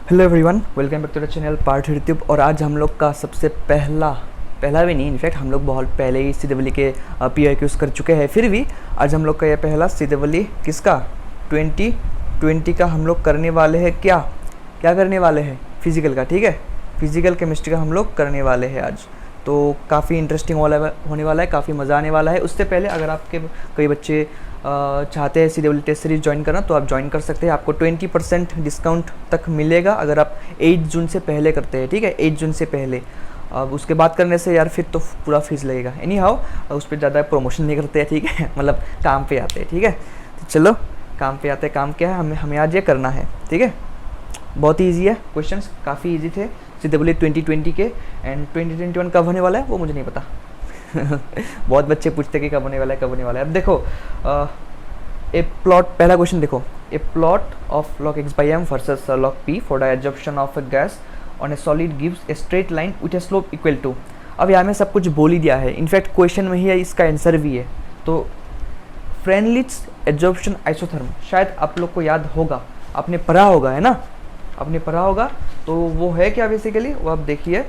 Hello everyone, welcome back to the channel part YouTube. और आज हम लोग का सबसे पहला भी नहीं, इनफैक्ट हम लोग बहुत पहले ही CWE के PIQs कर चुके हैं। फिर भी आज हम लोग का यह पहला CWE किसका 2020 का हम लोग करने वाले हैं। क्या करने वाले हैं? फिज़िकल का। ठीक है, फिज़िकल केमिस्ट्री का हम लोग करने वाले हैं आज। तो काफ़ी इंटरेस्टिंग होने वाला है, काफ़ी मज़ा आने वाला है। उससे पहले अगर आपके कई बच्चे चाहते हैं CWE टेस्ट सीरीज़ ज्वाइन करना तो आप ज्वाइन कर सकते हैं। आपको 20% डिस्काउंट तक मिलेगा अगर आप 8 जून से पहले करते हैं। ठीक है, 8 जून से पहले। अब उसके बाद करने से यार फिर तो पूरा फीस लगेगा। एनी हाउ उस पर ज़्यादा प्रमोशन नहीं करते हैं। ठीक है, मतलब काम पे आते हैं। ठीक है, तो चलो काम पे आते हैं। काम क्या है, हमें आज ये करना है। ठीक है, बहुत ही ईजी है, क्वेश्चंस काफ़ी ईजी थे CWE 2020 के। एंड 2021 कब होने वाला है वो मुझे नहीं पता। बहुत बच्चे पूछते कि कब होने वाला है। अब देखो ए प्लॉट, पहला क्वेश्चन देखो। A plot of log x by m versus log p for the absorption of a gas on a solid gives a straight line with a slope equal to. अब यहाँ में सब कुछ बोल ही दिया है, इनफैक्ट क्वेश्चन में ही इसका आंसर भी है। तो फ्रेनलिच एब्जॉर्प्शन आइसोथर्म शायद आप लोग को याद होगा, आपने पढ़ा होगा, है ना, आपने पढ़ा होगा। तो वो है क्या बेसिकली, वो आप देखिए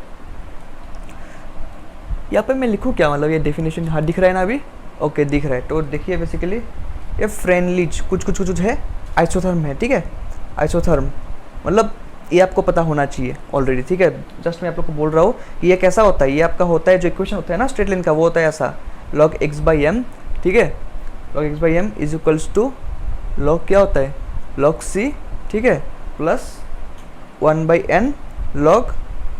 यहाँ पे मैं लिखूँ क्या, मतलब ये डेफिनेशन हाँ दिख रहा है ना अभी। ओके दिख रहा है। तो देखिए बेसिकली ये फ्रेनलिच कुछ है, आइसोथर्म है। ठीक है, आइसोथर्म मतलब ये आपको पता होना चाहिए ऑलरेडी। ठीक है, जस्ट मैं आप लोग को बोल रहा हूँ कि ये कैसा होता है। ये आपका होता है जो इक्वेशन होता है ना स्ट्रेट लाइन का, वो होता है ऐसा log x by m। ठीक है, log x by m is equals to log क्या होता है, log c। ठीक है, प्लस 1/n log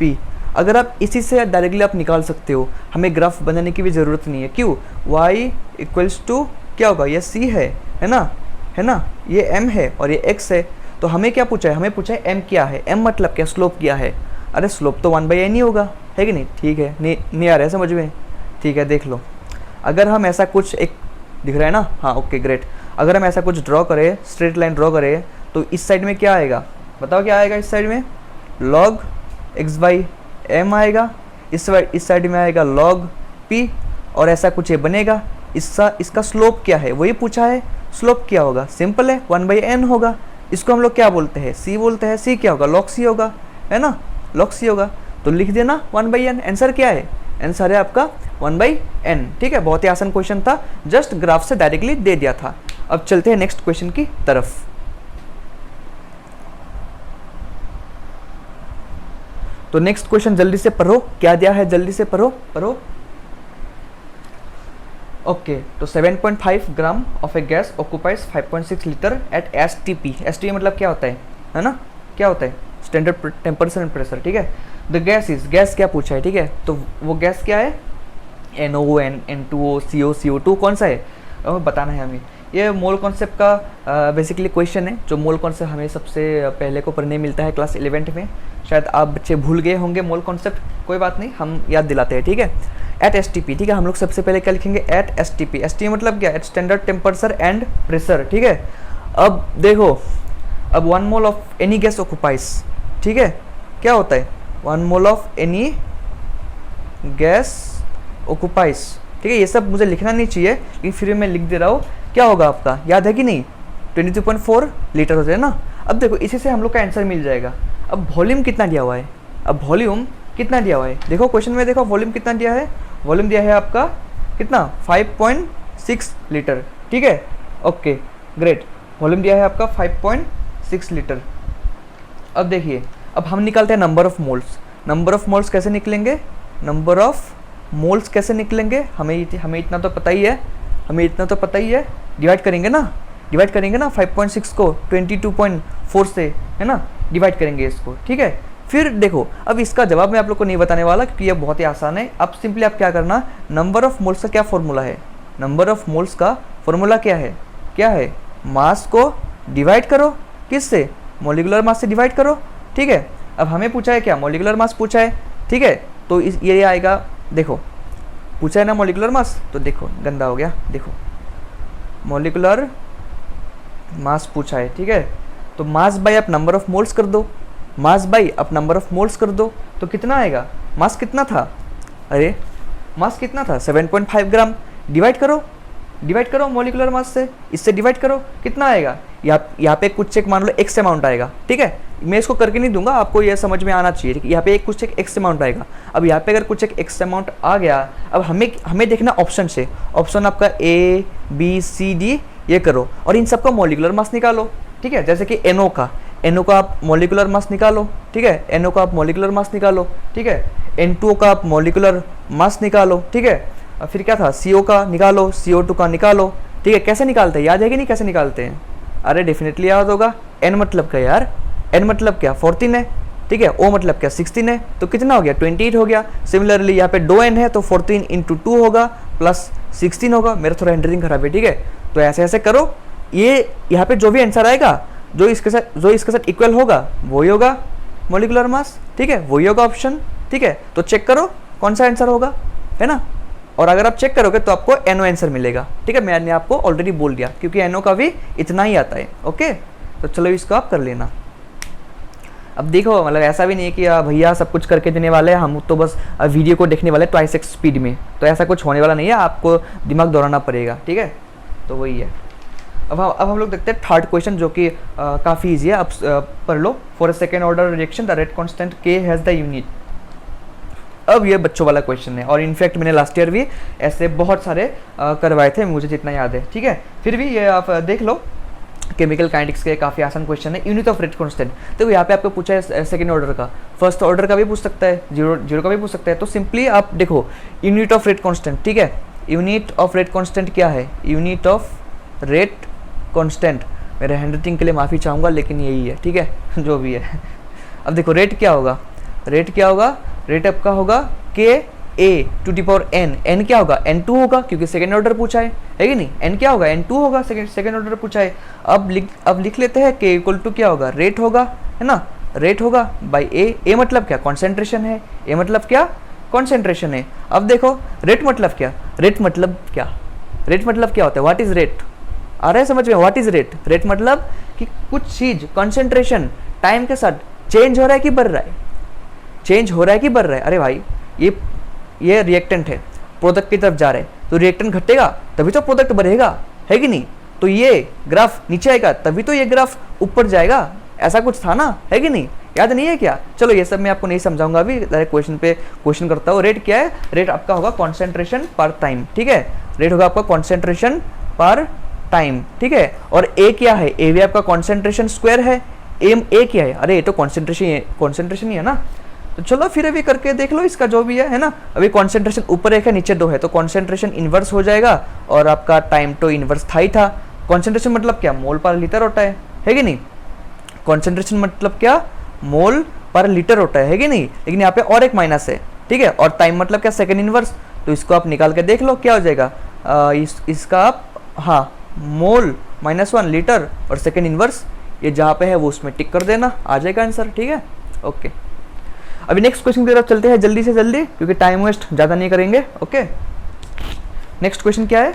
p। अगर आप इसी से डायरेक्टली आप निकाल सकते हो, हमें ग्राफ बनाने की भी ज़रूरत नहीं है। क्यों? y इक्वल्स टू क्या होगा, ये c है ना, ये m है और ये x है। तो हमें क्या पूछा है, हमें पूछा है m क्या है। m मतलब क्या, स्लोप क्या है। अरे स्लोप तो 1/n ही होगा, है कि नहीं। ठीक है, नहीं आ रहा है समझ में। ठीक है, देख लो, अगर हम ऐसा कुछ एक दिख रहा है ना, हाँ ओके ग्रेट। अगर हम ऐसा कुछ ड्रॉ करें, स्ट्रेट लाइन ड्रॉ करें, तो इस साइड में क्या आएगा, बताओ क्या आएगा इस साइड में, log x by m आएगा। इस साइड में आएगा log p, और ऐसा कुछ ये बनेगा। इसका स्लोप क्या है वही पूछा है। स्लोप क्या होगा, सिंपल है, 1/n होगा। इसको हम लोग क्या बोलते हैं, c बोलते हैं। c क्या होगा, log c होगा, है ना, log c होगा। तो लिख देना 1/n। आंसर क्या है, आंसर है आपका 1/n। ठीक है, बहुत ही आसान क्वेश्चन था, जस्ट ग्राफ से डायरेक्टली दे दिया था। अब चलते हैं नेक्स्ट क्वेश्चन की तरफ। तो नेक्स्ट क्वेश्चन जल्दी से पढ़ो, क्या दिया है जल्दी से पढ़ो। ओके, तो 7.5 gram of a gas occupies 5.6 litre at STP। STP मतलब क्या होता है ना, क्या होता है, स्टैंडर्ड टेम्परेचर एंड प्रेशर। ठीक है, द गैस क्या पूछा है। ठीक है, तो वो गैस क्या है, NO, N2O, CO, CO2 कौन सा है, बताना है हमें। ये मोल कॉन्सेप्ट का बेसिकली क्वेश्चन है, जो मोल कॉन्सेप्ट हमें सबसे पहले को पढ़ने मिलता है क्लास 11th में। शायद आप बच्चे भूल गए होंगे मोल कॉन्सेप्ट, कोई बात नहीं, हम याद दिलाते हैं। ठीक है, एट STP। ठीक है, हम लोग सबसे पहले क्या लिखेंगे, एट STP। STP मतलब क्या, at standard temperature and pressure. ठीक है, अब देखो, अब 1 mole of any gas occupies. ठीक है, क्या होता है, 1 mole of any gas occupies. ठीक है, ये सब मुझे लिखना नहीं चाहिए, लेकिन फिर मैं लिख दे रहा हूँ। क्या होगा आपका, याद है कि नहीं, 22.4 लीटर हो जाए ना। अब देखो, इसी से हम लोग का आंसर मिल जाएगा। अब वॉल्यूम कितना दिया हुआ है, देखो क्वेश्चन में, देखो वॉल्यूम कितना दिया है। वॉल्यूम दिया है आपका कितना, 5.6 लीटर। ठीक है, ओके ग्रेट, वॉल्यूम दिया है आपका 5.6 लीटर। अब देखिए, अब हम निकालते हैं number of moles. Number of moles कैसे निकलेंगे, हमें इतना तो पता ही है, डिवाइड करेंगे ना 5.6 को 22.4 से, है ना, डिवाइड करेंगे इसको। ठीक है, फिर देखो, अब इसका जवाब मैं आप लोग को नहीं बताने वाला क्योंकि ये बहुत ही आसान है। अब सिंपली आप क्या करना, नंबर ऑफ मोल्स का क्या फॉर्मूला है, नंबर ऑफ मोल्स का फॉर्मूला क्या है, मास को डिवाइड करो किससे, मॉलिक्यूलर मास से डिवाइड करो। ठीक है, अब हमें पूछा है क्या, मॉलिक्यूलर मास पूछा है। ठीक है, तो ये आएगा, देखो पूछा है ना मॉलिक्यूलर मास, तो देखो गंदा हो गया, देखो मॉलिक्यूलर मास पूछा है। ठीक है, तो मास बाय आप नंबर ऑफ मोल्स कर दो, तो कितना आएगा, मास कितना था, अरे मास कितना था 7.5 ग्राम। डिवाइड करो मॉलिक्यूलर मास से, इससे डिवाइड करो, कितना आएगा, यहाँ पे कुछ एक मान लो x अमाउंट आएगा। ठीक है, मैं इसको करके नहीं दूंगा, आपको ये समझ में आना चाहिए कि यहाँ पे कुछ एक एक्स अमाउंट आएगा। अब यहाँ पे अगर कुछ एक एक्स अमाउंट आ गया, अब हमें देखना ऑप्शन से, ऑप्शन आपका ए बी सी डी ये करो और इन सबका मॉलिकुलर मास निकालो, ठीक है। जैसे कि NO का आप मॉलिकुलर मास निकालो, ठीक है, NO का आप मॉलिकुलर मास निकालो, ठीक है, N2O का आप मॉलिकुलर मास निकालो, ठीक है। और फिर क्या था, CO का निकालो, CO2 का निकालो, ठीक है। कैसे निकालते हैं, याद है कि नहीं कैसे निकालते हैं? अरे डेफिनेटली याद होगा। N मतलब क्या यार, N मतलब क्या 14 है, ठीक है। O मतलब क्या 16 है, तो कितना हो गया 28 हो गया। सिमिलरली यहाँ पे 2N है तो 14 × 2 होगा प्लस 16 होगा। मेरा थोड़ा हैंडराइटिंग खराब है, ठीक है। तो ऐसे ऐसे करो, ये यहाँ पे जो भी आंसर आएगा जो इसके साथ इक्वल होगा वही होगा मॉलिकुलर मास, ठीक है, वही होगा ऑप्शन, ठीक है। तो चेक करो कौन सा आंसर होगा, है ना। और अगर आप चेक करोगे तो आपको NO आंसर मिलेगा, ठीक है। मैंने आपको ऑलरेडी बोल दिया क्योंकि NO का भी इतना ही आता है, ओके। तो चलो इसको आप कर लेना। अब देखो मतलब ऐसा भी नहीं है कि भैया सब कुछ करके देने वाले हैं, हम तो बस वीडियो को देखने वाले ट्वाइस एक्स स्पीड में, तो ऐसा कुछ होने वाला नहीं है, आपको दिमाग दौड़ाना पड़ेगा, ठीक है। तो वही है। अब हम लोग देखते हैं थर्ड क्वेश्चन जो कि काफ़ी ईजी है। अब पढ़ लो। For a second order reaction the rate constant K has the unit. अब ये बच्चों वाला क्वेश्चन है और इनफैक्ट मैंने लास्ट ईयर भी ऐसे बहुत सारे करवाए थे, मुझे जितना याद है, ठीक है। फिर भी ये आप देख लो, केमिकल काइनेटिक्स के काफ़ी आसान क्वेश्चन है। यूनिट ऑफ रेट कांस्टेंट, तो यहाँ पे आपको पूछा है सेकंड ऑर्डर का, फर्स्ट ऑर्डर का भी पूछ सकता है, जीरो का भी पूछ सकता है। तो सिंपली आप देखो यूनिट ऑफ रेट कांस्टेंट, ठीक है। यूनिट ऑफ रेट कांस्टेंट क्या है, यूनिट ऑफ रेट कांस्टेंट, मेरे हैंडराइटिंग के लिए माफ़ी चाहूँगा लेकिन यही है, ठीक है जो भी है। अब देखो रेट क्या होगा, रेट क्या होगा, रेट आपका होगा KA⁴N, N क्या होगा N2 होगा क्योंकि सेकेंड ऑर्डर पूछा है कि नहीं, N क्या होगा N2 होगा, सेकेंड ऑर्डर पूछा है। अब लिख लेते हैं K = क्या होगा, रेट होगा, है ना, रेट होगा बाई A मतलब क्या कॉन्सेंट्रेशन है, A मतलब क्या कॉन्सेंट्रेशन है। अब देखो रेट मतलब क्या, रेट मतलब क्या होता है, व्हाट इज रेट, आ रहा है समझ में, व्हाट इज रेट, रेट मतलब कि कुछ चीज कॉन्सेंट्रेशन टाइम के साथ चेंज हो रहा है कि बढ़ रहा है, चेंज हो रहा है कि बढ़ रहा है। अरे भाई ये रिएक्टेंट है, प्रोडक्ट की तरफ जा रहा है, तो रिएक्टेंट घटेगा तभी तो प्रोडक्ट बढ़ेगा, है कि नहीं। तो ये ग्राफ नीचे आएगा तभी तो ये ग्राफ ऊपर जाएगा, ऐसा कुछ था ना, है कि नहीं, याद नहीं है क्या। चलो ये सब मैं आपको नहीं समझाऊंगा अभी, डायरेक्ट क्वेश्चन करता हूँ। रेट क्या है, रेट आपका होगा कॉन्सेंट्रेशन पर टाइम, ठीक है, रेट होगा आपका कॉन्सेंट्रेशन पर टाइम, ठीक है। और ए क्या है, ए भी आपका कॉन्सेंट्रेशन स्क्वायर है, ए क्या है, अरे ये तो कॉन्सेंट्रेशन ही है ना। तो चलो फिर अभी करके देख लो इसका जो भी है ना। अभी कॉन्सेंट्रेशन ऊपर एक है नीचे 2 है, तो कॉन्सेंट्रेशन इन्वर्स हो जाएगा और आपका टाइम तो इन्वर्स था ही था। कॉन्सेंट्रेशन मतलब क्या, मोल पर लीटर होता है कि नहीं, कॉन्सेंट्रेशन मतलब क्या मोल पर लीटर होता है कि नहीं। लेकिन यहाँ पे और एक माइनस है, ठीक है। और टाइम मतलब क्या सेकेंड इन्वर्स, तो इसको आप निकाल के देख लो क्या हो जाएगा, इसका आप हाँ मोल -1 लीटर और सेकेंड इन्वर्स ये जहाँ पे है वो उसमें टिक कर देना, आ जाएगा आंसर, ठीक है, ओके। अभी नेक्स्ट क्वेश्चन की तरफ चलते हैं जल्दी से जल्दी क्योंकि टाइम वेस्ट ज़्यादा नहीं करेंगे, ओके। नेक्स्ट क्वेश्चन क्या है,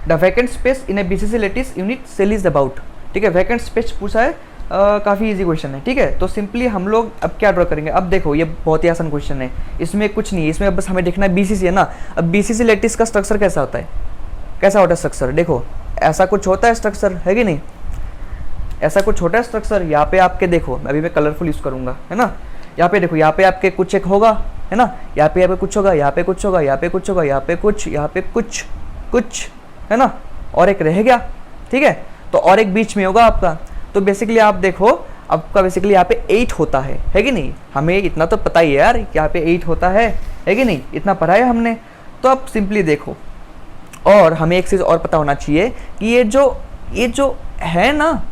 the vacant space in a BCC lattice unit cell is about, ठीक है। वैकेंट स्पेस पूछा है, काफ़ी इजी क्वेश्चन है, ठीक है। तो सिंपली हम लोग अब क्या ड्रॉ करेंगे, अब देखो ये बहुत ही आसान क्वेश्चन है, इसमें कुछ नहीं है, इसमें बस हमें देखना है BCC है ना। अब BCC लैटिस का स्ट्रक्चर कैसा होता है, कैसा होता है स्ट्रक्चर, देखो ऐसा कुछ होता है स्ट्रक्चर, है कि नहीं, ऐसा कुछ होता है स्ट्रक्चर। यहाँ पे आपके देखो अभी मैं कलरफुल यूज़ करूँगा, है ना। यहाँ पे देखो, यहाँ पे आपके कुछ एक होगा, है ना, यहाँ पे कुछ होगा, यहाँ पे कुछ होगा, यहाँ पे कुछ होगा, यहाँ पे कुछ, है ना, और एक रह गया, ठीक है। तो और एक बीच में होगा आपका। तो बेसिकली आप देखो आपका बेसिकली यहाँ पे 8 होता है कि नहीं, हमें इतना तो पता ही है यार यहाँ पे 8 होता है कि नहीं, इतना पढ़ा है हमने। तो आप सिंपली देखो, और हमें एक चीज़ और पता होना चाहिए कि ये जो है ना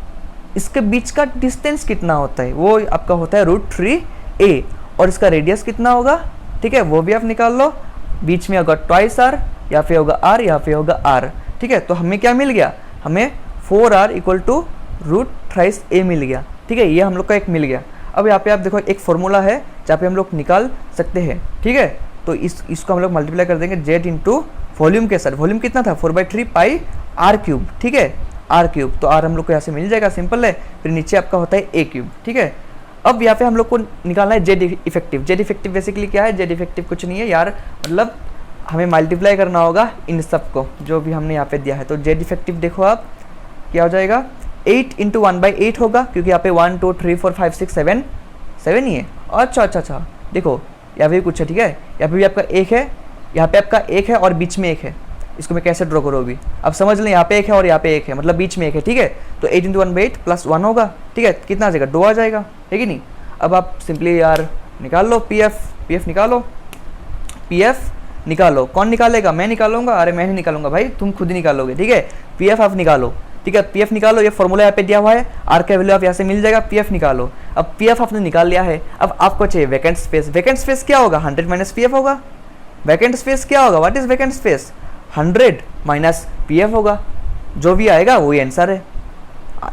इसके बीच का डिस्टेंस कितना होता है, वो आपका होता है √3a और इसका रेडियस कितना होगा, ठीक है, वो भी आप निकाल लो। बीच में होगा ट्वाइस r, या फिर होगा r, या फिर होगा r, ठीक है। तो हमें क्या मिल गया, हमें 4r = √3a मिल गया, ठीक है, ये हम लोग का एक मिल गया। अब यहाँ पे आप देखो एक फॉर्मूला है जहाँ पे हम लोग निकाल सकते हैं, ठीक है। तो इसको हम लोग मल्टीप्लाई कर देंगे z × वॉल्यूम के साथ, वॉल्यूम कितना था 4/3 पाई r³, ठीक है, r³। तो r हम लोग को यहाँ से मिल जाएगा, सिंपल है। फिर नीचे आपका होता है a³, ठीक है। अब यहाँ पे हम लोग को निकालना है Z effective. Z effective basically क्या है, जेड इफेक्टिव कुछ नहीं है यार, मतलब हमें मल्टीप्लाई करना होगा इन सब को जो भी हमने यहाँ पे दिया है। तो जेड इफेक्टिव देखो आप क्या हो जाएगा, 8 इंटू 1/8 होगा, क्योंकि यहाँ पे 1 2 3 4 5 6 7 7 ही है। अच्छा, देखो यहाँ पे भी कुछ है, ठीक है, यहाँ पे भी आपका एक है, यहाँ पे आपका एक है और बीच में एक है। इसको मैं कैसे ड्रॉ करूँ अभी, अब समझ लें, यहाँ पे एक है और यहाँ पे एक है, मतलब बीच में एक है, ठीक है। तो 8 इंटू 1/8 प्लस 1 होगा, ठीक है, कितना आ जाएगा, 2 आ जाएगा, है कि नहीं। अब आप सिंपली यार निकाल लो पीएफ निकालो, पीएफ निकालो। कौन निकालेगा, मैं निकालूंगा, अरे मैं नहीं निकालूंगा भाई, तुम खुद ही निकालोगे, ठीक है। पीएफ आप निकालो, ठीक है, पीएफ निकालो। ये फॉर्मूला यहाँ पे दिया हुआ है, आर का वैल्यू आप यहाँ से मिल जाएगा, पीएफ निकालो। अब पीएफ आपने निकाल लिया है, अब आपको चाहिए वैकेंट स्पेस। वैकेंट स्पेस क्या होगा, 100 माइनस पीएफ होगा। वैकेंट स्पेस क्या होगा, what is vacant space, 100 minus PF होगा, जो भी आएगा वही आंसर है।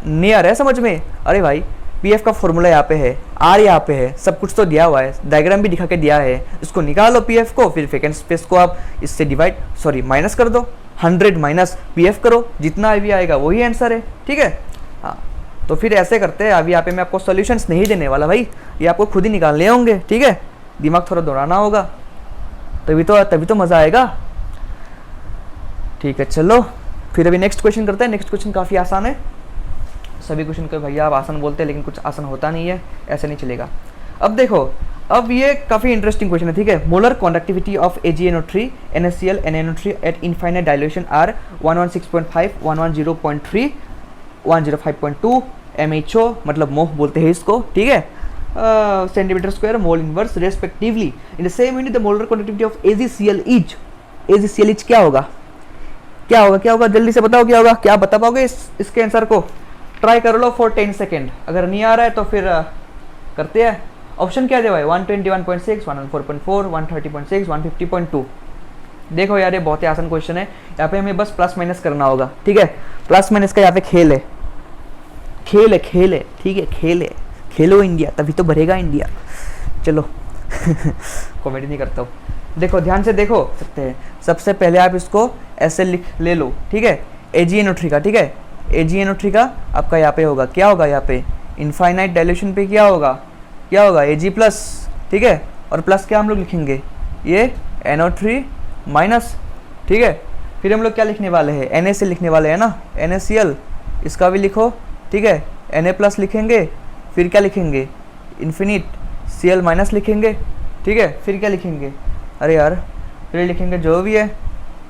नहीं आ रहा है समझ में, अरे भाई पीएफ का फॉर्मूला यहाँ पे है, आर यहाँ पे है, सब कुछ तो दिया हुआ है, डायग्राम भी दिखा के दिया है। इसको निकालो पीएफ को, फिर वैकेंट स्पेस को आप इससे माइनस कर दो, 100 माइनस पीएफ करो, जितना भी आएगा वही आंसर है, ठीक है। हाँ, तो फिर ऐसे करते हैं। अभी यहाँ पे मैं आपको सॉल्यूशंस नहीं देने वाला भाई, ये आपको खुद ही निकालने होंगे, ठीक है, दिमाग थोड़ा दौड़ाना होगा, तभी तो मज़ा आएगा, ठीक है। चलो फिर अभी नेक्स्ट क्वेश्चन करते हैं। नेक्स्ट क्वेश्चन काफ़ी आसान है, सभी क्वेश्चन को भैया आप आसान बोलते हैं, लेकिन कुछ आसान होता नहीं है, ऐसे नहीं चलेगा। अब देखो, अब ये काफ़ी इंटरेस्टिंग क्वेश्चन है, ठीक है। Molar conductivity of AgNO3 NaCl NaNO3 at infinite dilution are 116.5 110.3 105.2 MHO, मतलब मोह बोलते हैं इसको, ठीक है, centimetre square mole inverse respectively. In the same unit the molar conductivity of AgCl is क्या होगा, जल्दी से बताओ क्या होगा, क्या बता पाओगे इसके आंसर को, ट्राई कर लो फॉर 10 सेकेंड। अगर नहीं आ रहा है तो फिर करते हैं। ऑप्शन क्या दिया हुआ है, 121.6 104.4 130.6 150.2। देखो यार, ये बहुत ही आसान क्वेश्चन है, यहाँ पे हमें बस प्लस माइनस करना होगा, ठीक है। प्लस माइनस का यहाँ पे खेल है, ठीक है, खेलो इंडिया, तभी तो भरेगा इंडिया। चलो कॉमेडी नहीं करता हूँ, देखो ध्यान से देखो सकते हैं। सबसे पहले आप इसको ऐसे ले लो, ठीक है, AgNO3 का, ठीक है, AgNO3 का आपका यहाँ पे होगा, क्या होगा यहाँ पे, इनफाइनाइट डाइल्यूशन पे क्या होगा Ag प्लस, ठीक है, और प्लस क्या हम लोग लिखेंगे, ये NO3 माइनस, ठीक है। फिर हम लोग क्या लिखने वाले हैं, Na से लिखने वाले हैं ना, NaCl, इसका भी लिखो, ठीक है, Na प्लस लिखेंगे, फिर क्या लिखेंगे, इन्फिनिट Cl माइनस लिखेंगे, ठीक है, फिर क्या लिखेंगे, अरे यार फिर लिखेंगे जो भी है,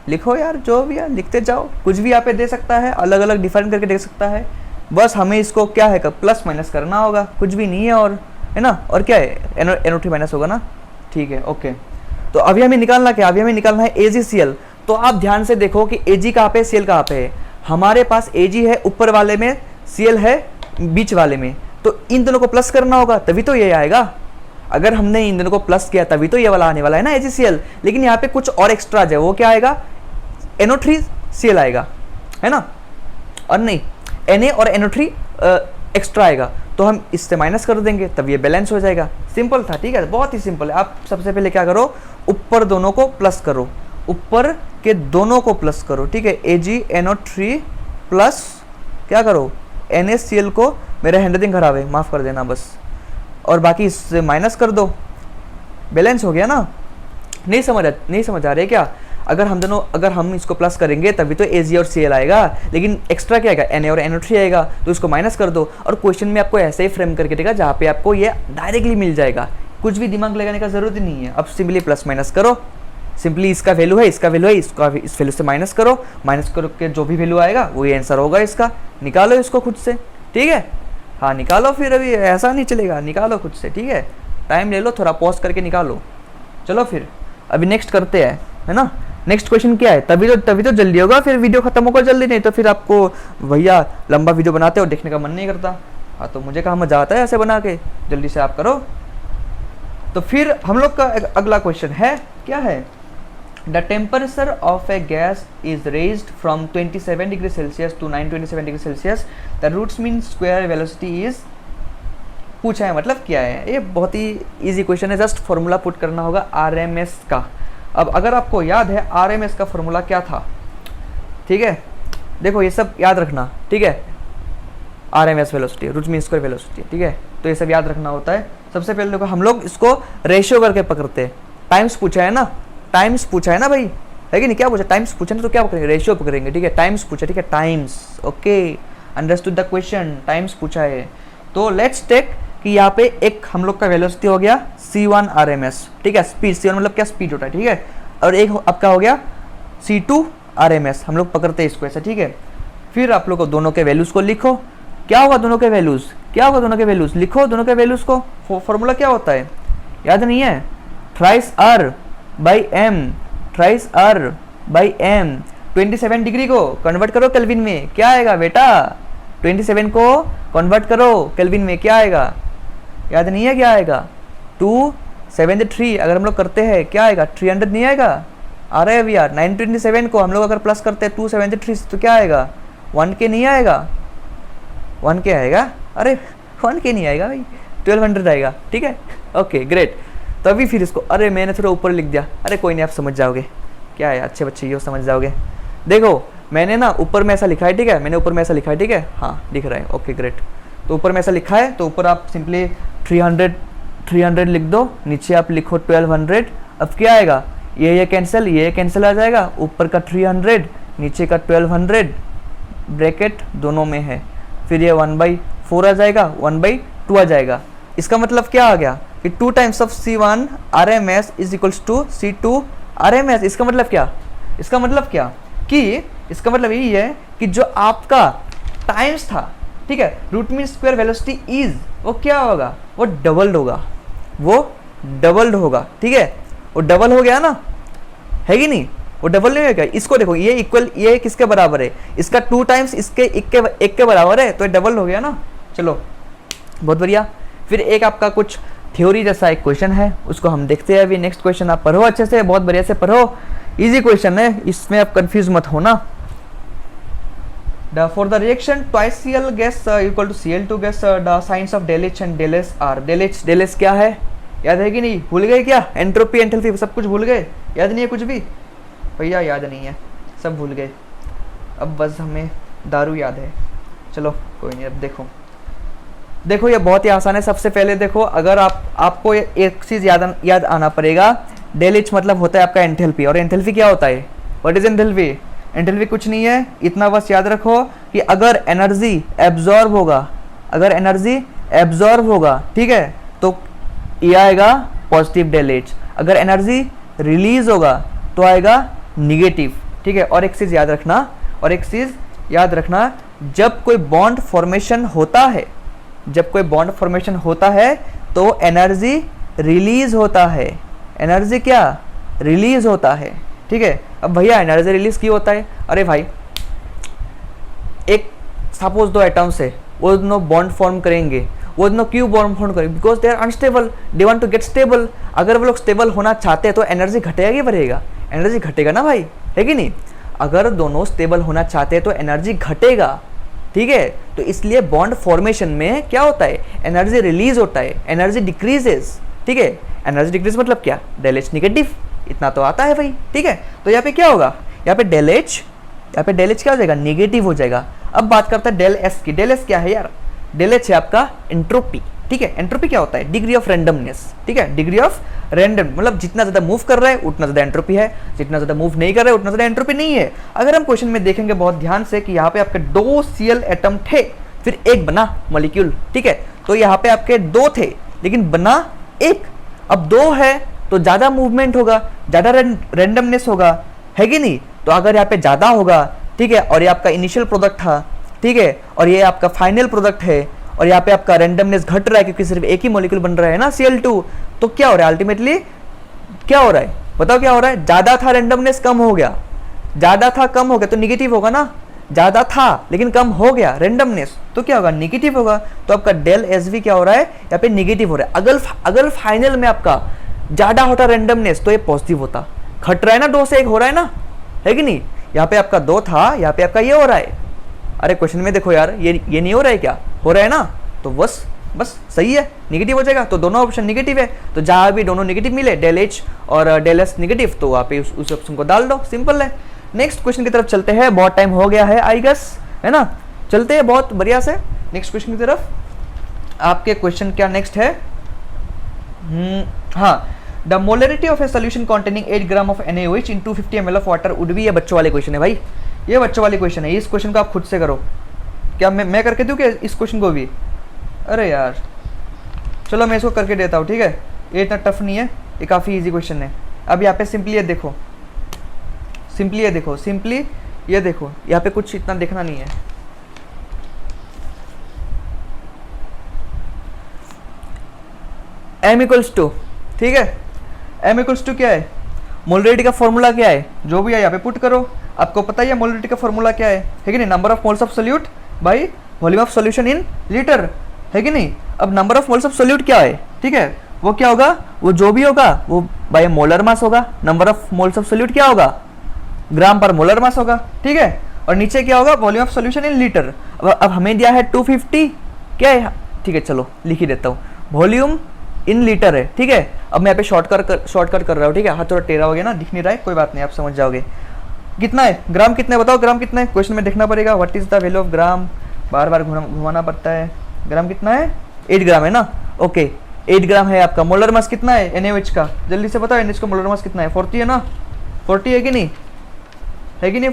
लिखो यार जो भी है, लिखते जाओ, कुछ भी यहाँ पे दे सकता है, अलग अलग डिफाइन करके दे सकता है, बस हमें इसको क्या है प्लस माइनस करना होगा, कुछ भी नहीं है, और है ना, और क्या है NO3 माइनस होगा ना, ठीक है, ओके। तो अभी हमें निकालना क्या, अभी हमें निकालना है AgCl। तो आप ध्यान से देखो कि Ag कहाँ पे, Cl कहाँ पे है। हमारे पास Ag है ऊपर वाले में, Cl है बीच वाले में, तो इन दोनों को प्लस करना होगा, तभी तो ये आएगा। अगर हमने इन दोनों को प्लस किया तभी तो ये वाला आने वाला है ना AgCl, लेकिन यहाँ पे कुछ और एक्स्ट्रा है, वो क्या आएगा, NO3Cl आएगा, है ना, और नहीं Na और NO3 एक्स्ट्रा आएगा, तो हम इससे माइनस कर देंगे, तब ये बैलेंस हो जाएगा। सिंपल था, ठीक है, बहुत ही सिंपल है। आप सबसे पहले क्या करो, ऊपर दोनों को प्लस करो, ऊपर के दोनों को प्लस करो, ठीक है, AgNO3 प्लस क्या करो, NaCl को, मेरा हैंडराइटिंग खराब है माफ़ कर देना बस, और बाकी इससे माइनस कर दो, बैलेंस हो गया ना। नहीं समझ आ रही है क्या, अगर हम इसको प्लस करेंगे तभी तो Ag और Cl आएगा, लेकिन एक्स्ट्रा क्या आएगा, Na और NO3 आएगा, तो इसको माइनस कर दो। और क्वेश्चन में आपको ऐसे ही फ्रेम करके देगा जहाँ पे आपको ये डायरेक्टली मिल जाएगा, कुछ भी दिमाग लगाने का जरूरत ही नहीं है। अब सिंपली प्लस माइनस करो, सिंपली इसका वैल्यू है, इसका वैल्यू है, इसका इस वैल्यू से माइनस करो, माइनस करके जो भी वैल्यू आएगा वही आंसर होगा इसका। निकालो इसको खुद से, ठीक है, हाँ निकालो, फिर अभी ऐसा नहीं चलेगा, निकालो खुद से, ठीक है, टाइम ले लो, थोड़ा पॉज करके निकालो। चलो फिर अभी नेक्स्ट करते हैं, है ना। नेक्स्ट क्वेश्चन क्या है, तभी तो जल्दी होगा, फिर वीडियो खत्म होगा जल्दी, नहीं तो फिर आपको भैया लंबा वीडियो बनाते हो, देखने का मन नहीं करता। हाँ, तो मुझे कहाँ मजा आता है ऐसे बना के, जल्दी से आप करो। तो फिर हम लोग का अगला क्वेश्चन है, क्या है, the temperature of a gas is raised from 27 degree celsius to 927 degree celsius, the roots mean square velocity is, पूछा है, मतलब क्या है। ये बहुत ही इजी क्वेश्चन है, जस्ट फॉर्मूला पुट करना होगा RMS का। अब अगर आपको याद है RMS का फॉर्मूला क्या था, ठीक है, देखो ये सब याद रखना, ठीक है, RMS velocity, root mean square velocity, ठीक है, तो ये सब याद रखना होता है। सबसे पहले देखो हम लोग इसको रेशियो करके पकड़ते हैं, टाइम्स पूछा है ना, भाई, है कि नहीं, क्या पूछा, टाइम्स पूछा ना, तो क्या पकड़ेंगे, रेशियो पकड़ेंगे, ठीक है, टाइम्स पूछा, ठीक है, times, okay, understood the question, times पूछा है। तो लेट्स टेक कि यहाँ पे एक हम लोग का वेलोसिटी हो गया c1 RMS, ठीक है, स्पीड c1 मतलब क्या स्पीड होता है, ठीक है, और एक आपका हो गया c2 RMS, हम लोग पकड़ते हैं इसको ऐसा, ठीक है। फिर आप लोग को दोनों के वैल्यूज़ को लिखो, क्या होगा दोनों के वैल्यूज़, क्या होगा दोनों के वैल्यूज़, लिखो दोनों के वैल्यूज़ को। फॉर्मूला क्या होता है, याद नहीं है, thrice r by m, thrice r by m। 27 degree को कन्वर्ट करो केल्विन में, क्या आएगा बेटा, 27 को कन्वर्ट करो केल्विन में, क्या आएगा, याद नहीं है क्या आएगा, 273। अगर हम लोग करते हैं क्या आएगा, 300 नहीं आएगा, आ रहा है अभी यार। 927 को हम लोग अगर प्लस करते हैं 273 तो क्या आएगा, 1K नहीं आएगा, 1K आएगा, अरे 1K नहीं आएगा भाई, 1200 आएगा, ठीक है, ओके ग्रेट। तभी फिर इसको, अरे मैंने थोड़ा ऊपर लिख दिया, अरे कोई नहीं आप समझ जाओगे, क्या है अच्छे बच्चे ये समझ जाओगे। देखो मैंने ना ऊपर में ऐसा लिखा है, ठीक है, मैंने ऊपर में ऐसा लिखा है, ठीक है, हाँ दिख रहा है, ओके ग्रेट। तो ऊपर में ऐसा लिखा है, तो ऊपर आप सिंपली 300 लिख दो, नीचे आप लिखो 1200। अब क्या आएगा, ये कैंसिल, ये कैंसिल आ जाएगा, ऊपर का 300 नीचे का 1200 ब्रैकेट दोनों में है, फिर ये 1/4 आ जाएगा, 1/2 आ जाएगा। इसका मतलब क्या आ गया कि 2 times of c1 RMS is equals to c2 RMS। इसका मतलब क्या, इसका मतलब क्या कि इसका मतलब यही है कि जो आपका टाइम्स था, ठीक है, root mean square velocity is, वो क्या होगा, वो डबल्ड होगा, वो डबल्ड होगा, ठीक है, वो डबल हो गया ना, है कि नहीं, वो डबल नहीं होगा। इसको देखो ये इक्वल, ये किसके बराबर है, इसका 2 टाइम्स इसके एक के बराबर है, तो ये डबल हो गया ना। चलो बहुत बढ़िया। फिर एक आपका कुछ थ्योरी जैसा एक क्वेश्चन है, उसको हम देखते हैं अभी। नेक्स्ट क्वेश्चन आप पढ़ो अच्छे से, बहुत बढ़िया से पढ़ो, इजी क्वेश्चन है, इसमें आप कंफ्यूज मत होना। For the reaction twice Cl gas equal to Cl2 gas, the signs of del H and del S are, del S क्या है, याद है कि नहीं, भूल गए क्या, एंट्रोपी एंथैल्पी सब कुछ भूल गए, याद नहीं है कुछ भी भैया, याद नहीं है, सब भूल गए, अब बस हमें दारू याद है। चलो कोई नहीं, अब देखो ये बहुत ही आसान है। सबसे पहले देखो, अगर आपको एक चीज़ याद आना पड़ेगा, डेल एच मतलब होता है आपका एंथैल्पी, और एंथैल्पी क्या होता है, व्हाट इज एंथैल्पी, एंथैल्पी कुछ नहीं है, इतना बस याद रखो कि अगर एनर्जी एब्जॉर्ब होगा, अगर एनर्जी एब्जॉर्ब होगा, ठीक है, तो ये आएगा पॉजिटिव डेल एच, अगर एनर्जी रिलीज होगा तो आएगा निगेटिव, ठीक है। और एक चीज़ याद रखना, जब कोई बॉन्ड फॉर्मेशन होता है, जब कोई बॉन्ड फॉर्मेशन होता है तो एनर्जी रिलीज होता है, एनर्जी क्या रिलीज होता है, ठीक है। अब भैया एनर्जी रिलीज क्यों होता है, अरे भाई एक सपोज 2 एटम्स है, वो दोनों बॉन्ड फॉर्म करेंगे, वो दोनों क्यों बॉन्ड फॉर्म करेंगे, because they are unstable, they want to get stable. अगर वो लोग स्टेबल होना चाहते हैं तो एनर्जी घटेगा कि बढ़ेगा, एनर्जी घटेगा ना भाई, है कि नहीं। अगर दोनों स्टेबल होना चाहते हैं तो एनर्जी घटेगा, ठीक है। तो इसलिए बॉन्ड फॉर्मेशन में क्या होता है, एनर्जी रिलीज होता है, एनर्जी डिक्रीजेस, ठीक है। एनर्जी डिक्रीज मतलब क्या, डेल एच निगेटिव, इतना तो आता है भाई, ठीक है। तो यहाँ पे क्या होगा, यहाँ पे डेल एच क्या हो जाएगा, निगेटिव हो जाएगा। अब बात करते हैं डेल एस की। डेल एस क्या है यार, डेल एच है आपका एंट्रोपी, ठीक है। एंट्रोपी क्या होता है, डिग्री ऑफ रैंडमनेस, ठीक है, डिग्री ऑफ रैंडम मतलब जितना ज़्यादा मूव कर रहा है उतना ज़्यादा एंट्रोपी है, जितना ज़्यादा मूव नहीं कर रहा है उतना ज़्यादा एंट्रोपी नहीं है। अगर हम क्वेश्चन में देखेंगे बहुत ध्यान से कि यहाँ पे आपके 2 Cl एटम थे, फिर एक बना मॉलिक्यूल, ठीक है। तो यहाँ पे आपके 2 थे लेकिन बना एक, अब 2 है तो ज़्यादा मूवमेंट होगा, ज़्यादा रैंडमनेस होगा, है कि नहीं। तो अगर यहाँ पे ज़्यादा होगा, ठीक है, और ये आपका इनिशियल प्रोडक्ट था, ठीक है, और ये आपका फाइनल प्रोडक्ट है, और यहाँ पे आपका रैंडमनेस घट रहा है क्योंकि सिर्फ एक ही मॉलिक्यूल बन रहा है ना Cl2, तो क्या हो रहा है अल्टीमेटली, क्या हो रहा है बताओ, क्या हो रहा है, ज़्यादा था रैंडमनेस कम हो गया, ज़्यादा था कम हो गया तो निगेटिव होगा ना, ज़्यादा था लेकिन कम हो गया रैंडमनेस तो क्या होगा, निगेटिव होगा। तो आपका डेल एस वी क्या हो रहा है, यहाँ पे निगेटिव हो रहा है। अगर फाइनल में आपका ज़्यादा होता रैंडमनेस तो ये पॉजिटिव होता, घट रहा है ना, 2 से 1 हो रहा है ना, है कि नहीं। यहाँ पे आपका 2 था, यहाँ पे आपका ये हो रहा है, अरे क्वेश्चन में देखो यार, ये नहीं हो रहा है क्या, हो रहा है ना, तो बस सही है, निगेटिव हो जाएगा। तो दोनों ऑप्शन निगेटिव है, तो जहाँ भी दोनों निगेटिव मिले, डेल एच और डेल एस निगेटिव, तो आप उस ऑप्शन को डाल दो, सिंपल है। नेक्स्ट क्वेश्चन की तरफ चलते हैं, बहुत टाइम हो गया है आई गेस, है ना, चलते हैं बहुत बढ़िया से नेक्स्ट क्वेश्चन की तरफ। आपके क्वेश्चन क्या नेक्स्ट है, हाँ, the molarity of a solution containing 8 gram of NaOH in 250 ml of water would be, ये बच्चों वाले क्वेश्चन है भाई, ये बच्चों वाले क्वेश्चन है, इस क्वेश्चन को आप खुद से करो, क्या मैं करके दूँ क्या इस क्वेश्चन को भी? अरे यार चलो मैं इसको करके देता हूँ, ठीक है। ये इतना टफ नहीं है, ये काफ़ी इजी क्वेश्चन है। अब यहाँ पे सिंपली ये देखो, सिंपली ये देखो, सिंपली ये देखो, यहाँ पे कुछ इतना देखना नहीं है। m इक्वल्स टू, ठीक है, m इक्वल्स टू क्या है? मोलरिटी का फॉर्मूला क्या है? जो भी है यहाँ पे पुट करो। आपको पता ही है मोलरिटी का फॉर्मूला क्या है कि नहीं? Number of moles of solute by volume of solution in litre, है कि नहीं? अब number of moles of solute क्या है, ठीक है, वो क्या होगा? वो जो भी होगा वो बाय मोलर मास होगा। Number of moles of solute क्या होगा? ग्राम पर मोलर मास होगा, ठीक है। और नीचे क्या होगा? Volume of solution in litre. अब हमें दिया है 250, क्या है? ठीक है चलो लिख ही देता हूँ, वॉल्यूम इन लीटर है, ठीक है। अब मैं यहाँ पे शॉर्टकट कर रहा हूँ, ठीक है। हाथ थोड़ा टेढ़ा हो गया ना, दिख नहीं रहा है, कोई बात नहीं, आप समझ जाओगे। कितना है ग्राम? कितना है बताओ, ग्राम कितना है? क्वेश्चन में देखना पड़ेगा, what is the value of gram, बार बार घुमाना पड़ता है। ग्राम कितना है? 8 ग्राम है ना, ओके 8 ग्राम है आपका। मोलर मास कितना है NaOH का? जल्दी से बताओ, NaOH का मोलर मास कितना है? 40 है ना, 40 है कि नहीं? है कि नहीं?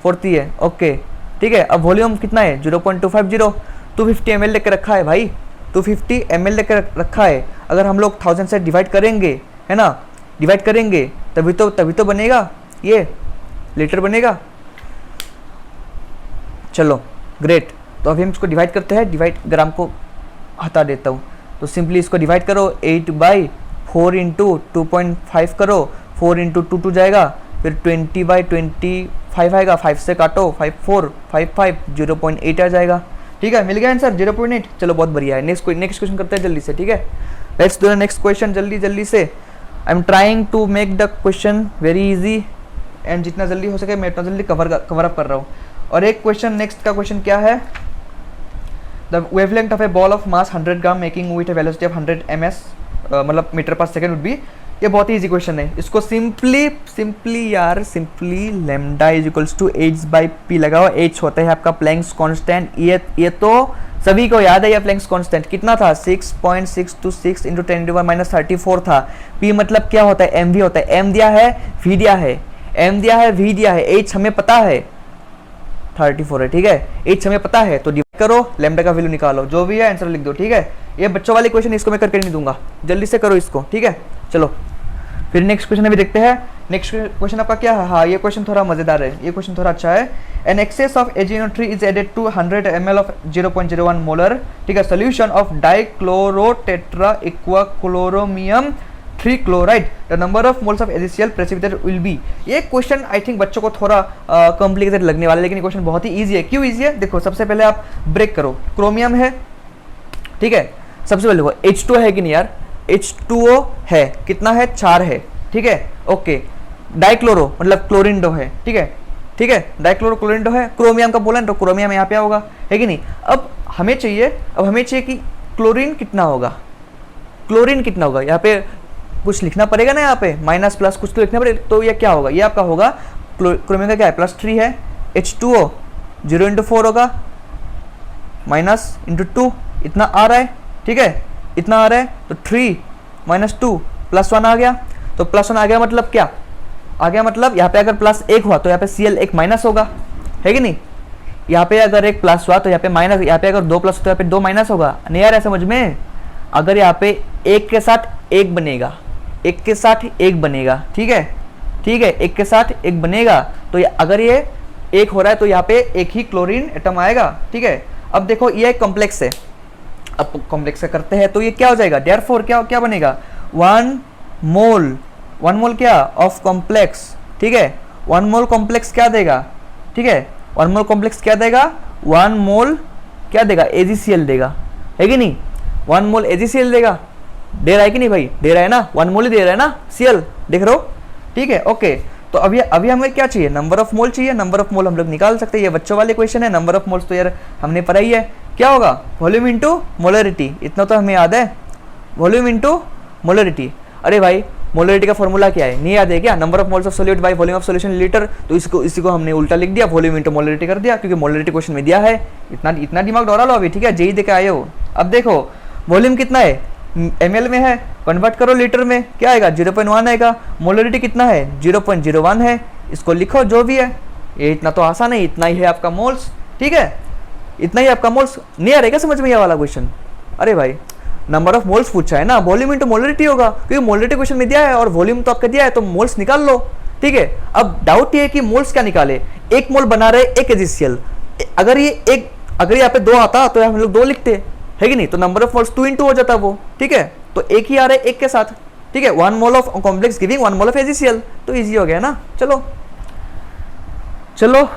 40 है, ओके ठीक है। अब वॉल्यूम कितना है? 0.250, 250 ml लेकर रखा है भाई, 250 ml लेकर रखा है। अगर हम लोग 1000 से डिवाइड करेंगे, है ना, डिवाइड करेंगे तभी तो बनेगा ये लीटर बनेगा। चलो ग्रेट, तो अभी हम इसको डिवाइड करते हैं। डिवाइड ग्राम को हटा देता हूँ, तो सिंपली इसको डिवाइड करो 8/4 इंटू 2.5 करो, 4 इंटू 2 जाएगा, फिर 20/25 आएगा, 5 से काटो, 5 4 5 5 0.8 आ जाएगा, ठीक है। मिल गया आंसर 0.8। चलो बहुत बढ़िया है। नेक्स्ट क्वेश्चन करते हैं जल्दी से, ठीक है। Let's do the next question जल्दी से। I am trying to make the question very easy and जितना जल्दी हो सके मैं उतना जल्दी कवर अप कर रहा हूँ। और एक क्वेश्चन, नेक्स्ट का क्वेश्चन क्या है? The wavelength of a ball of mass 100 gram making with a velocity of 100 ms, मतलब metre per second would be. ये बहुत ही इजी क्वेश्चन है। इसको simply lambda is equals to h/p लगाओ। h होता है आपका प्लैंक्स कांस्टेंट। ये तो सभी को याद है, ये प्लैंक्स कांस्टेंट कितना था? 6.626 इंटू 10⁻34 था। p मतलब क्या होता है? mv होता है। m दिया है, v दिया है, m दिया है, v दिया है, h हमें पता है 34 है, ठीक है। h हमें पता है, तो डिवाइड करो, लैम्डा का वैल्यू निकालो, जो भी है आंसर लिख दो, ठीक है। ये बच्चों वाले क्वेश्चन, इसको मैं करके नहीं दूंगा, जल्दी से करो इसको, ठीक है। चलो फिर नेक्स्ट क्वेश्चन अभी देखते हैं। नेक्स्ट क्वेश्चन आपका क्या है? हाँ ये क्वेश्चन थोड़ा मजेदार है, ये क्वेश्चन थोड़ा अच्छा है। An excess of AgNO3 is added to 100 ml of 0.01 molar, ठीक है, solution of dichlorotetraaquachromium 3 chloride, the number of moles of AgCl precipitate will be. ये क्वेश्चन आई थिंक बच्चों को थोड़ा कॉम्प्लिकेटेड लगने वाला है, लेकिन ये क्वेश्चन बहुत ही इजी है। क्यों इजी है? देखो सबसे पहले आप ब्रेक करो, क्रोमियम है, ठीक है। सबसे पहले देखो H2 है कि नहीं यार? H2O है, कितना है? 4 है, ठीक है, ओके। डाइक्लोरो मतलब क्लोरिंडो है, ठीक है, ठीक है, डाइक्लोरो क्लोरिंडो है। क्रोमियम का बोला तो क्रोमियम यहाँ पे होगा, है कि नहीं? अब हमें चाहिए कि क्लोरीन कितना होगा, क्लोरीन कितना होगा। यहाँ पे कुछ लिखना पड़ेगा ना, यहाँ पे माइनस प्लस कुछ तो लिखना पड़ेगा। तो ये क्या होगा? ये आपका होगा क्रोमियम का क्या है? +3 है, H2O 0 × 4 होगा, माइनस इंटू 2 इतना आ रहा है, ठीक है, इतना आ रहा है, तो 3 - 2 +1 आ गया। तो +1 आ गया मतलब क्या आ गया? मतलब यहाँ पे अगर +1 हुआ तो यहाँ पे Cl एक माइनस होगा, है कि नहीं? यहाँ पे अगर एक प्लस हुआ तो यहाँ पे माइनस, यहाँ पे अगर 2 प्लस तो यहाँ पे 2 माइनस होगा। नहीं आ रहा है समझ में? अगर यहाँ पे 1 के साथ 1 बनेगा, 1 के साथ 1 बनेगा, ठीक है, ठीक है, 1 के साथ 1 बनेगा, तो अगर ये 1 हो रहा है तो यहाँ पे एक ही क्लोरीन एटम आएगा, ठीक है। अब देखो ये कॉम्प्लेक्स है, अब कॉम्प्लेक्स से करते हैं तो ये क्या हो जाएगा? देयरफॉर क्या बनेगा? 1 मोल क्या? ऑफ कॉम्प्लेक्स, ठीक है। 1 मोल कॉम्प्लेक्स क्या देगा? ठीक है, 1 मोल कॉम्प्लेक्स क्या देगा? 1 मोल क्या देगा? AgCl देगा, है कि नहीं? 1 मोल AgCl देगा। दे रहा है कि नहीं भाई? दे रहा है ना, 1 मोल ही दे रहा है ना Cl, देख रहे हो, ठीक है, ओके। तो अभी हमें क्या चाहिए? नंबर ऑफ मोल चाहिए। नंबर ऑफ मोल हम लोग निकाल सकते हैं, ये बच्चों वाले क्वेश्चन है। नंबर ऑफ मोल्स तो यार हमने पढ़ा ही है, क्या होगा? वॉल्यूम इंटू मोलरिटी, इतना तो हमें याद है, वॉल्यूम इंटू मोलरिटी। अरे भाई मोलरिटी का फॉर्मूला क्या है? नहीं याद है क्या? Number of moles of solute by volume of solution litre. तो इसी को हमने उल्टा लिख दिया, वॉल्यूम इंटू मोलरिटी कर दिया, क्योंकि मोलरिटी क्वेश्चन में दिया है। इतना दिमाग दौड़ा लो अभी, ठीक है, जेई देके आए हो। अब देखो वॉल्यूम कितना है? ml में है, कन्वर्ट करो लीटर में, क्या आएगा? 0.1 आएगा। मोलरिटी कितना है? 0.01 है। इसको लिखो जो भी है, ये इतना तो आसान है, इतना ही है आपका मोल्स, ठीक है। इतना ही आपका मोल्स नहीं आ रहा है क्या समझ में ये वाला क्वेश्चन? अरे भाई नंबर ऑफ मोल्स पूछा है ना, वॉल्यूम इंटू मोलरिटी होगा, क्योंकि मोलरिटी क्वेश्चन में दिया है और वॉल्यूम तो आपका दिया है, तो मोल्स निकाल लो। ठीक है, अब डाउट ये है कि मोल्स क्या निकाले, एक मोल बना रहे एक एजिसियल, अगर ये यहाँ पे 2 आता तो हम लोग 2 लिखते है कि नहीं, तो नंबर ऑफ मोल्स 2 × 2 हो जाता वो। ठीक है, तो एक ही आ रहा है एक के साथ। ठीक है, 1 mole of complex giving 1 mole of AgCl, तो इजी हो गया ना। चलो चलो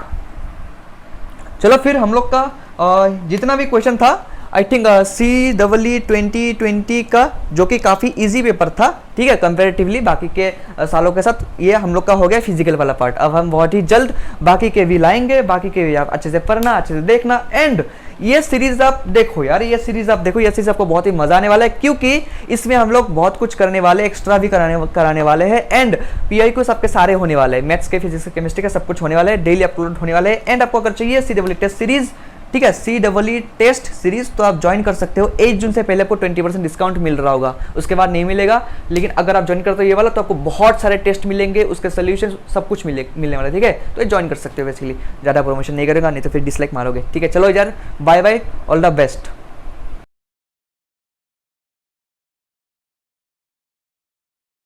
चलो फिर हम लोग का जितना भी क्वेश्चन था आई थिंक CEE 2020 का, जो कि काफ़ी इजी पेपर था। ठीक है, कंपैरेटिवली बाकी के सालों के साथ ये हम लोग का हो गया फिजिकल वाला पार्ट। अब हम बहुत ही जल्द बाकी के भी लाएंगे, बाकी के भी आप अच्छे से पढ़ना, अच्छे से देखना। एंड ये सीरीज आप देखो यार, ये सीरीज आप देखो, ये सीरीज आपको बहुत ही मजा आने वाला है, क्योंकि इसमें हम लोग बहुत कुछ करने वाले, एक्स्ट्रा भी कराने वाले हैं। एंड PIQ आपके सारे होने वाले हैं, मैथ्स के, फिजिक्स के, केमिस्ट्री के, सब कुछ होने वाले हैं, डेली अपलोड होने वाले हैं। एंड आपको अगर चाहिए CEE टेस्ट सीरीज, ठीक है, CEE टेस्ट सीरीज, तो आप ज्वाइन कर सकते हो। 8 जून से पहले आपको 20% डिस्काउंट मिल रहा होगा, उसके बाद नहीं मिलेगा। लेकिन अगर आप ज्वाइन करते हो ये वाला, तो आपको बहुत सारे टेस्ट मिलेंगे, उसके सोल्यूशन सब कुछ मिलने वाला है। ठीक है, तो ज्वाइन कर सकते हो। बेसिकली ज़्यादा प्रमोशन नहीं करेगा, नहीं तो फिर डिसलाइक मारोगे। ठीक है, चलो यार, bye bye, all the best.